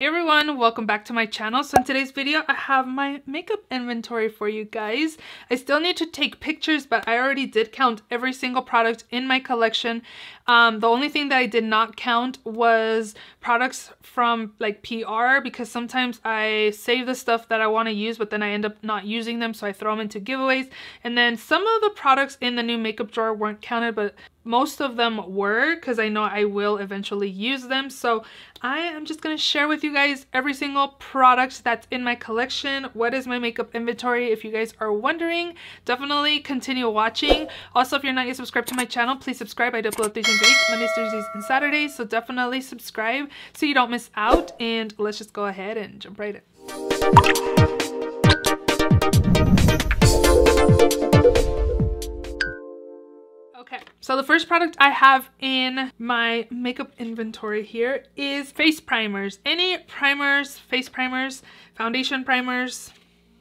Hey everyone, welcome back to my channel. So in today's video I have my makeup inventory for you guys. I still need to take pictures, but I already did count every single product in my collection. The only thing that I did not count was products from like PR, because sometimes I save the stuff that I want to use but then I end up not using them, so I throw them into giveaways. And then some of the products in the new makeup drawer weren't counted, but most of them were, because I know I will eventually use them. So I am just going to share with you guys every single product that's in my collection. What is my makeup inventory? If you guys are wondering, definitely continue watching. Also, if you're not yet subscribed to my channel, please subscribe. I do upload 3 times a week, Mondays, Thursdays, and Saturdays. So definitely subscribe so you don't miss out. And let's just go ahead and jump right in. Okay, so the first product I have in my makeup inventory here is face primers. Any primers, face primers, foundation primers,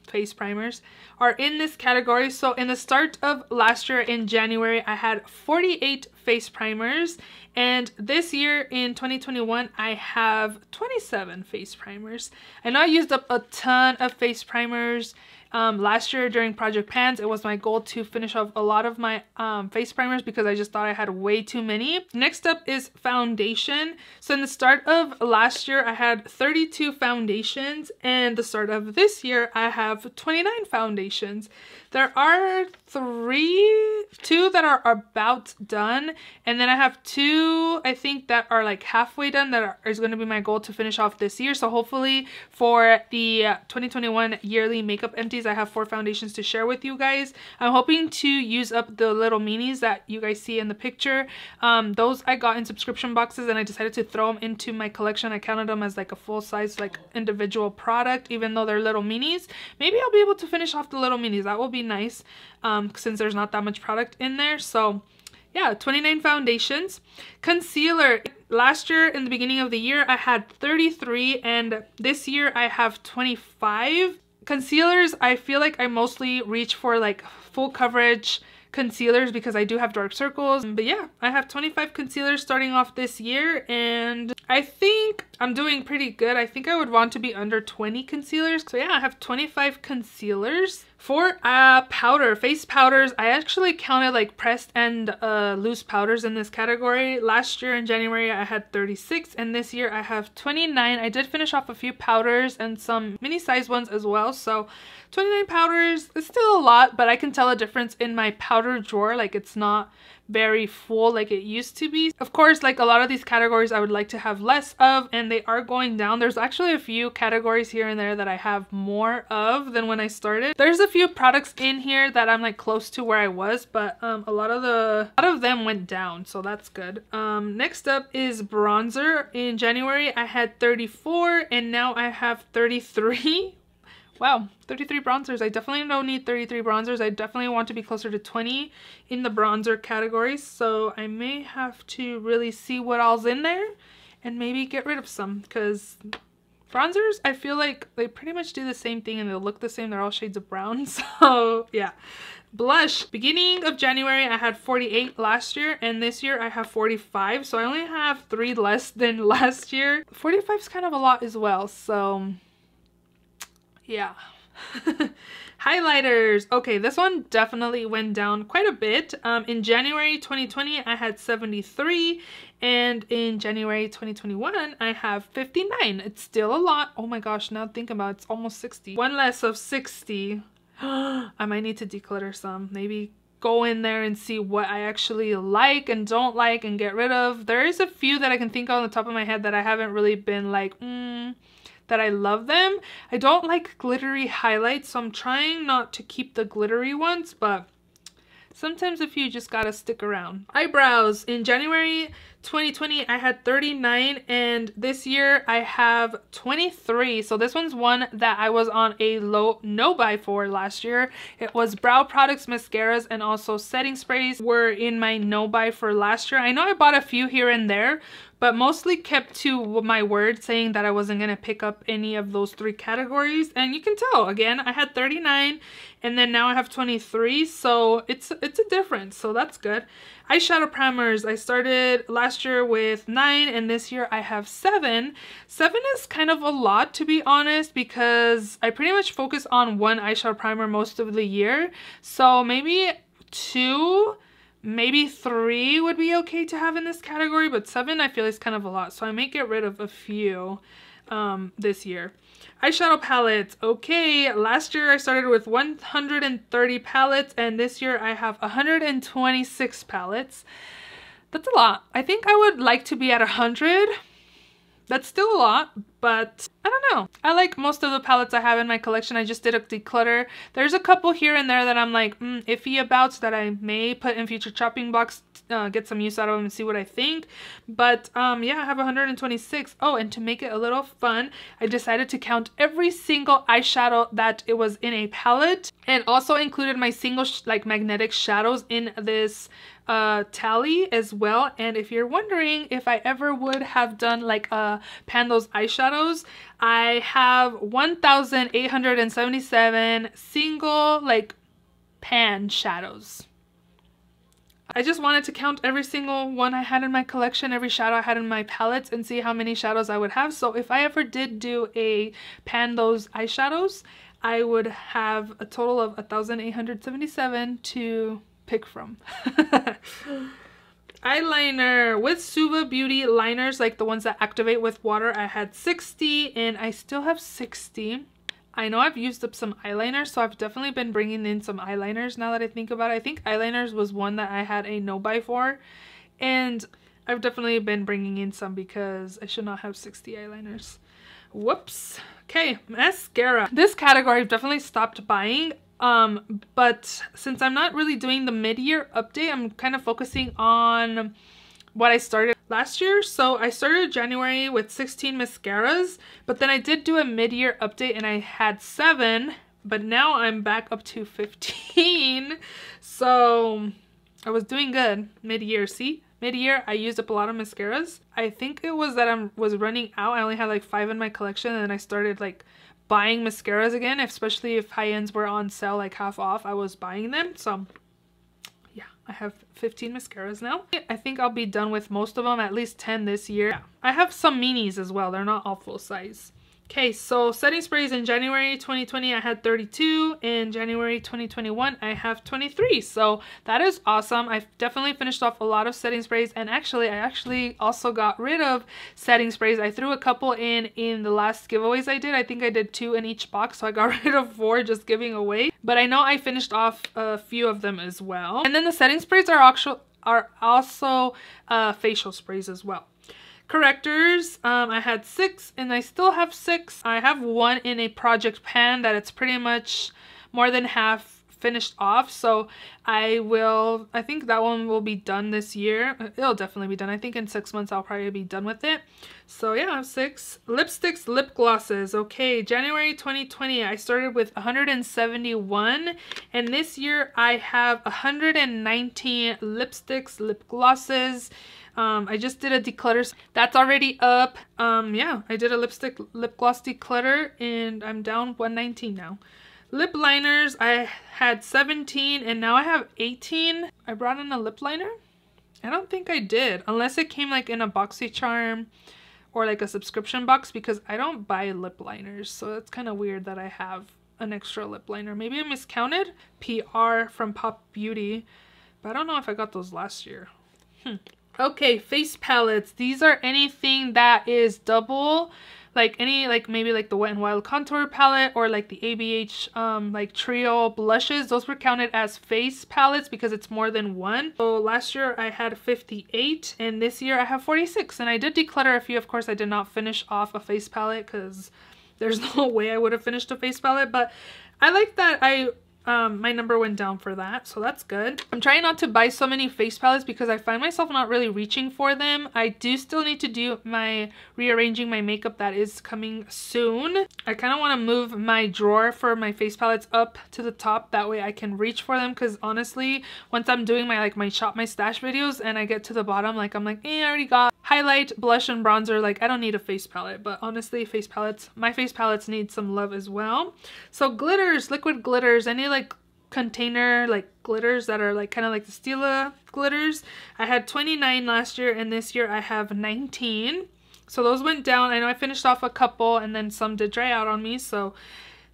face primers are in this category. So in the start of last year in January, I had 48 face primers, and this year in 2021 I have 27 face primers. I know I used up a ton of face primers last year during Project Pans. It was my goal to finish off a lot of my face primers because I just thought I had way too many. Next up is foundation. So in the start of last year I had 32 foundations, and the start of this year I have 29 foundations. There are two that are about done, and then I have 2 I think that are like halfway done that is going to be my goal to finish off this year. So hopefully for the 2021 yearly makeup empties I have 4 foundations to share with you guys. I'm hoping to use up the little minis that you guys see in the picture. Those I got in subscription boxes and I decided to throw them into my collection. I counted them as like a full size like individual product, even though they're little minis. Maybe I'll be able to finish off the little minis. That will be nice since there's not that much product in there. So yeah, 29 foundations. Concealer. Last year in the beginning of the year I had 33, and this year I have 25. Concealers, I feel like I mostly reach for like full coverage concealers because I do have dark circles. But yeah, I have 25 concealers starting off this year, and I think I'm doing pretty good. I think I would want to be under 20 concealers. So yeah, I have 25 concealers. For powder, face powders, I actually counted like pressed and loose powders in this category. Last year in January I had 36, and this year I have 29. I did finish off a few powders and some mini size ones as well. So 29 powders is still a lot, but I can tell a difference in my powder drawer. Like, it's not very full like it used to be. Of course, like a lot of these categories I would like to have less of, and they are going down. There's actually a few categories here and there that I have more of than when I started. There's a few products in here that I'm like close to where I was, but a lot of them went down, so that's good. Next up is bronzer. In January I had 34, and now I have 33. Wow, 33 bronzers. I definitely don't need 33 bronzers. I definitely want to be closer to 20 in the bronzer category. So I may have to really see what all's in there and maybe get rid of some, because bronzers, I feel like they pretty much do the same thing and they look the same. They're all shades of brown. So yeah. Blush. Beginning of January I had 48 last year, and this year I have 45. So I only have 3 less than last year. 45 is kind of a lot as well. So yeah. Highlighters. Okay, this one definitely went down quite a bit. In January 2020 I had 73, and in January 2021 I have 59. It's still a lot. Oh my gosh, now think about it, it's almost 60. One less of 60. I might need to declutter some. Maybe go in there and see what I actually like and don't like and get rid of. There is a few that I can think of on the top of my head that I haven't really been like, that I love them. I don't like glittery highlights, so I'm trying not to keep the glittery ones, but sometimes a few just gotta stick around. Eyebrows. In January 2020 I had 39, and this year I have 23. So this one's one that I was on a low no buy for last year. It was brow products, mascaras, and also setting sprays were in my no buy for last year. I know I bought a few here and there, but mostly kept to my word saying that I wasn't going to pick up any of those 3 categories. And you can tell, again, I had 39 and then now I have 23, so it's a difference, so that's good. Eyeshadow primers, I started last year with 9 and this year I have 7. 7 is kind of a lot, to be honest, because I pretty much focus on one eyeshadow primer most of the year. So maybe 2, maybe 3 would be okay to have in this category, but 7 I feel is kind of a lot. So I may get rid of a few this year. Eyeshadow palettes. Okay, last year I started with 130 palettes and this year I have 126 palettes. That's a lot. I think I would like to be at 100. That's still a lot, but I don't know. I like most of the palettes I have in my collection. I just did a declutter. There's a couple here and there that I'm like iffy about, so that I may put in future chopping blocks, get some use out of them and see what I think. But yeah, I have 126. Oh, and to make it a little fun, I decided to count every single eyeshadow that it was in a palette, and also included my single like magnetic shadows in this tally as well. And if you're wondering if I ever would have done like pan those eyeshadows, I have 1,877 single like pan shadows. I just wanted to count every single one I had in my collection, every shadow I had in my palettes, and see how many shadows I would have. So if I ever did do a pan those eyeshadows, I would have a total of 1,877 to pick from. Eyeliner with Suva Beauty liners, like the ones that activate with water, I had 60 and I still have 60. I know I've used up some eyeliner, so I've definitely been bringing in some eyeliners now that I think about it. I think eyeliners was one that I had a no buy for, and I've definitely been bringing in some because I should not have 60 eyeliners. Whoops. Okay, mascara. This category I've definitely stopped buying. But since I'm not really doing the mid-year update, I'm kind of focusing on what I started last year. So I started January with 16 mascaras, but then I did do a mid-year update and I had 7, but now I'm back up to 15. So I was doing good mid-year. See, mid-year I used up a lot of mascaras. I think it was that I was running out. I only had like 5 in my collection, and then I started like buying mascaras again, especially if high-ends were on sale like half off. I was buying them. So yeah, I have 15 mascaras now. I think I'll be done with most of them, at least 10 this year. Yeah. I have some minis as well. They're not all full size. Okay, so setting sprays in January 2020 I had 32. In January 2021 I have 23. So that is awesome. I've definitely finished off a lot of setting sprays, and actually I also got rid of setting sprays. I threw a couple in the last giveaways I did. I think I did 2 in each box, so I got rid of 4 just giving away. But I know I finished off a few of them as well. And then the setting sprays are also facial sprays as well. Correctors, I had 6 and I still have 6. I have 1 in a project pan that it's pretty much more than half finished off, so I think that one will be done this year. It'll definitely be done. I think in 6 months I'll probably be done with it. So yeah, I have 6. Lipsticks, lip glosses. Okay, January 2020 I started with 171, and this year I have 119 lipsticks, lip glosses. I just did a declutter. That's already up. Yeah, I did a lip gloss declutter and I'm down 119 now. Lip liners, I had 17 and now I have 18. I brought in a lip liner? I don't think I did, unless it came like in a BoxyCharm or like a subscription box, because I don't buy lip liners. So that's kind of weird that I have an extra lip liner. Maybe I miscounted. PR from Pop Beauty, but I don't know if I got those last year. Okay, face palettes. These are anything that is double, like maybe like the Wet n Wild contour palette or like the ABH like trio blushes. Those were counted as face palettes because it's more than one. So last year I had 58 and this year I have 46, and I did declutter a few. Of course I did not finish off a face palette because there's no way I would have finished a face palette, but I like that my number went down for that, so that's good. I'm trying not to buy so many face palettes because I find myself not really reaching for them. I do still need to do my rearranging my makeup that is coming soon. I kind of want to move my drawer for my face palettes up to the top, that way I can reach for them, because honestly once I'm doing my shop my stash videos and I get to the bottom, like I'm like, I already got highlight, blush, and bronzer. Like I don't need a face palette, but honestly my face palettes need some love as well. So glitters, liquid glitters, any like container like glitters that are like kind of like the Stila glitters. I had 29 last year, and this year I have 19. So those went down. I know I finished off a couple and then some did dry out on me. So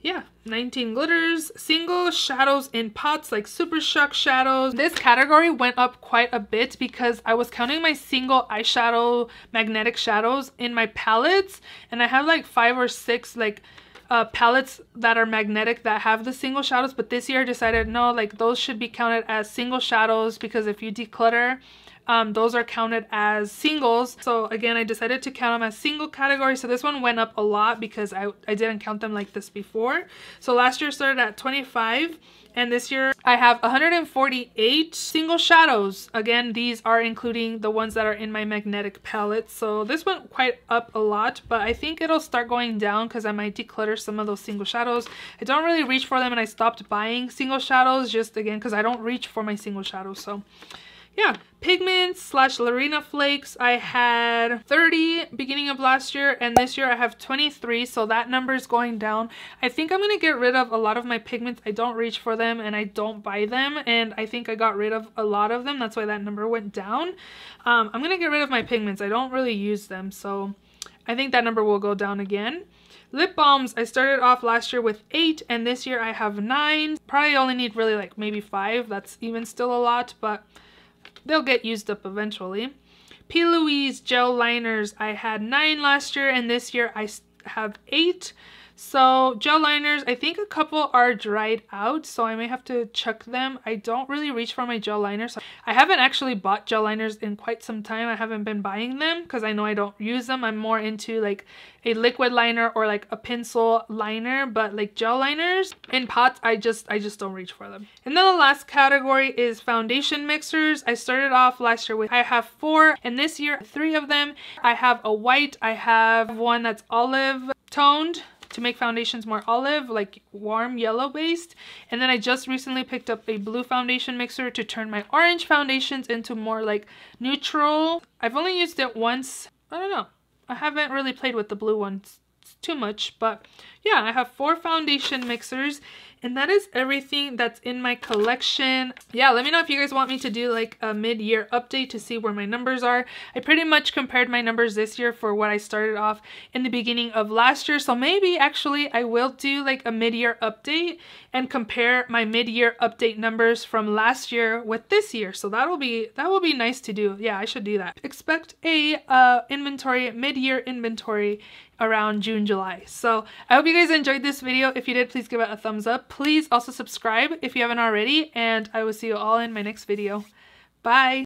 yeah, 19 glitters. Single shadows in pots, like Super Shock shadows. This category went up quite a bit because I was counting my single eyeshadow magnetic shadows in my palettes, and I have like 5 or 6 like palettes that are magnetic that have the single shadows. But this year I decided no, like those should be counted as single shadows, because if you declutter, those are counted as singles. So again, I decided to count them as single category. So this one went up a lot because I didn't count them like this before. So last year started at 25, and this year I have 148 single shadows. Again, these are including the ones that are in my magnetic palette. So this went quite up a lot, but I think it'll start going down because I might declutter some of those single shadows. I don't really reach for them, and I stopped buying single shadows just again because I don't reach for my single shadows. So yeah, pigments slash Lorena flakes, I had 30 beginning of last year, and this year I have 23, so that number is going down. I think I'm gonna get rid of a lot of my pigments. I don't reach for them and I don't buy them, and I think I got rid of a lot of them. That's why that number went down. I'm gonna get rid of my pigments. I don't really use them, so I think that number will go down again. Lip balms, I started off last year with 8, and this year I have 9. Probably only need really like maybe 5. That's even still a lot, but they'll get used up eventually. P. Louise gel liners, I had 9 last year, and this year I have 8. So gel liners, I think a couple are dried out, so I may have to chuck them. I don't really reach for my gel liners. I haven't actually bought gel liners in quite some time. I haven't been buying them because I know I don't use them. I'm more into like a liquid liner or like a pencil liner, but like gel liners in pots, I just don't reach for them. And then the last category is foundation mixers. I started off last year with, I have 4, and this year 3 of them. I have a white, I have one that's olive toned to make foundations more olive, like warm yellow based, and then I just recently picked up a blue foundation mixer to turn my orange foundations into more like neutral. I've only used it once. I don't know, I haven't really played with the blue ones too much, but yeah, I have 4 foundation mixers, and that is everything that's in my collection. Yeah, let me know if you guys want me to do like a mid-year update to see where my numbers are. I pretty much compared my numbers this year for what I started off in the beginning of last year, so maybe actually I will do like a mid-year update and compare my mid-year update numbers from last year with this year. So that will be nice to do. Yeah, I should do that. Expect a inventory, mid-year inventory around June, July. So I hope you guys enjoyed this video. If you did, please give it a thumbs up. Please also subscribe if you haven't already, and I will see you all in my next video. Bye!